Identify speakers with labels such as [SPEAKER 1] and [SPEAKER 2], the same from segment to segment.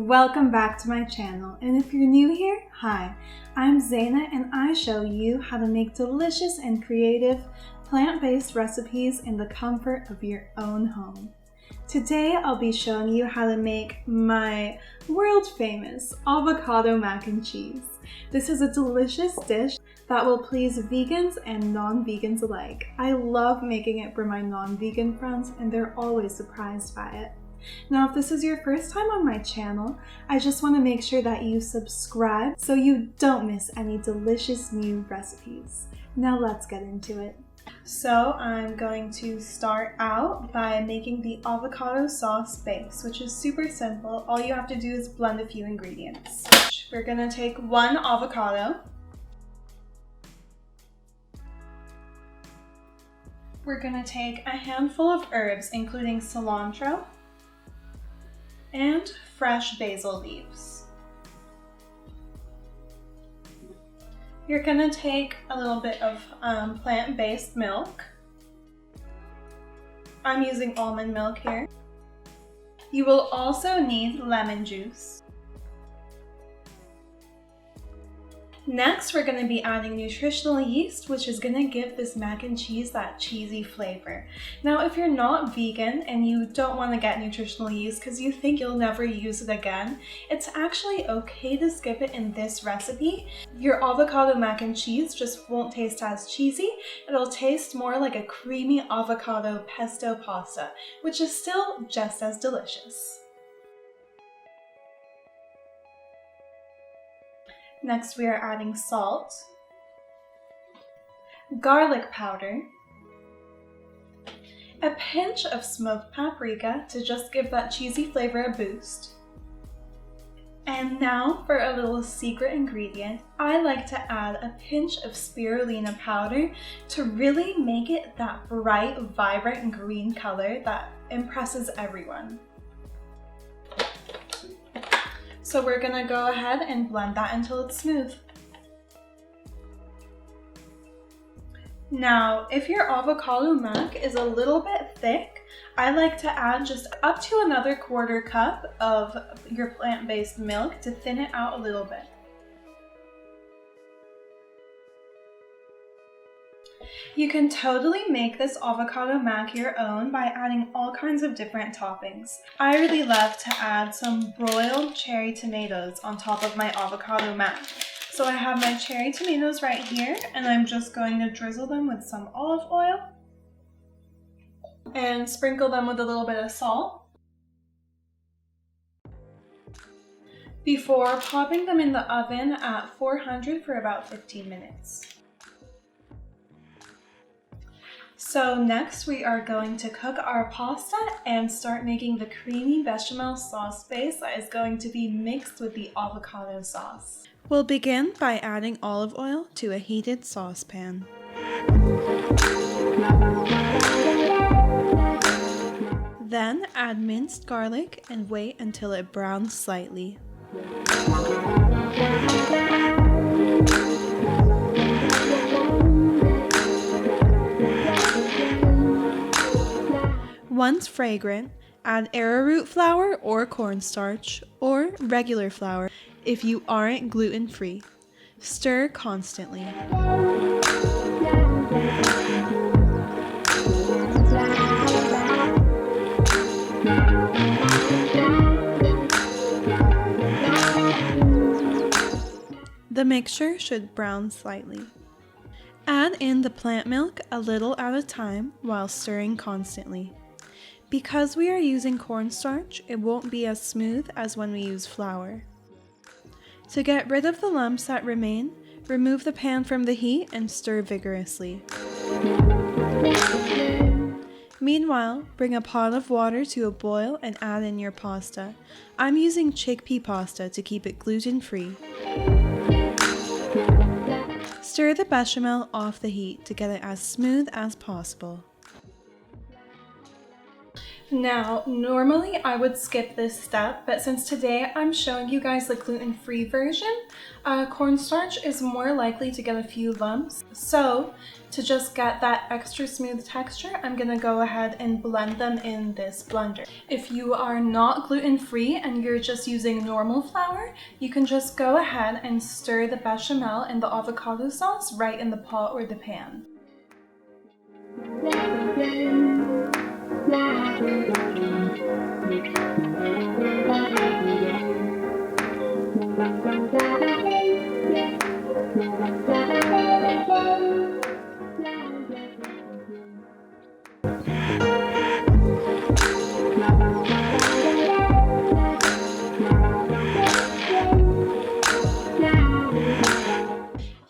[SPEAKER 1] Welcome back to my channel, and if you're new here, hi, I'm Zena and I show you how to make delicious and creative plant-based recipes in the comfort of your own home. Today I'll be showing you how to make my world-famous avocado mac and cheese. This is a delicious dish that will please vegans and non-vegans alike. I love making it for my non-vegan friends and they're always surprised by it. Now, if this is your first time on my channel, I just want to make sure that you subscribe so you don't miss any delicious new recipes. Now let's get into it. So I'm going to start out by making the avocado sauce base, which is super simple. All you have to do is blend a few ingredients. We're going to take one avocado. We're going to take a handful of herbs, including cilantro and fresh basil leaves. You're gonna take a little bit of plant-based milk. I'm using almond milk here. You will also need lemon juice. Next, we're going to be adding nutritional yeast, which is going to give this mac and cheese that cheesy flavor. Now, if you're not vegan and you don't want to get nutritional yeast because you think you'll never use it again, it's actually okay to skip it in this recipe. Your avocado mac and cheese just won't taste as cheesy. It'll taste more like a creamy avocado pesto pasta, which is still just as delicious. Next, we are adding salt, garlic powder, a pinch of smoked paprika to just give that cheesy flavor a boost. And now for a little secret ingredient, I like to add a pinch of spirulina powder to really make it that bright, vibrant green color that impresses everyone. So we're gonna go ahead and blend that until it's smooth. Now, if your avocado mac is a little bit thick, I like to add just up to another quarter cup of your plant-based milk to thin it out a little bit. You can totally make this avocado mac your own by adding all kinds of different toppings. I really love to add some broiled cherry tomatoes on top of my avocado mac. So I have my cherry tomatoes right here, and I'm just going to drizzle them with some olive oil and sprinkle them with a little bit of salt before popping them in the oven at 400 for about 15 minutes. So next we are going to cook our pasta and start making the creamy bechamel sauce base that is going to be mixed with the avocado sauce. We'll begin by adding olive oil to a heated saucepan. Then add minced garlic and wait until it browns slightly. Once fragrant, add arrowroot flour or cornstarch, or regular flour if you aren't gluten-free. Stir constantly. The mixture should brown slightly. Add in the plant milk a little at a time while stirring constantly. Because we are using cornstarch, it won't be as smooth as when we use flour. To get rid of the lumps that remain, remove the pan from the heat and stir vigorously. Meanwhile, bring a pot of water to a boil and add in your pasta. I'm using chickpea pasta to keep it gluten-free. Stir the bechamel off the heat to get it as smooth as possible. Now, normally I would skip this step, but since today I'm showing you guys the gluten-free version, cornstarch is more likely to get a few lumps. So to just get that extra smooth texture, I'm gonna go ahead and blend them in this blender. If you are not gluten-free and you're just using normal flour, you can just go ahead and stir the bechamel and the avocado sauce right in the pot or the pan.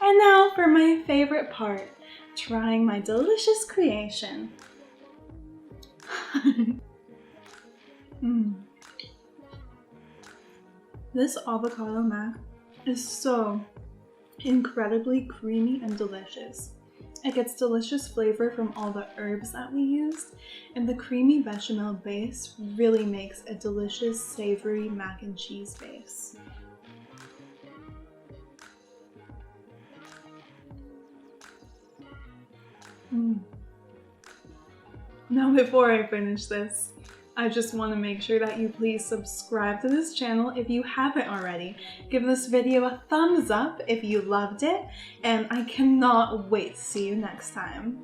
[SPEAKER 1] And now for my favorite part, trying my delicious creation. This avocado mac is so incredibly creamy and delicious. It gets delicious flavor from all the herbs that we used, and the creamy bechamel base really makes a delicious savory mac and cheese base. Now before I finish this, I just want to make sure that you please subscribe to this channel if you haven't already. Give this video a thumbs up if you loved it, and I cannot wait to see you next time.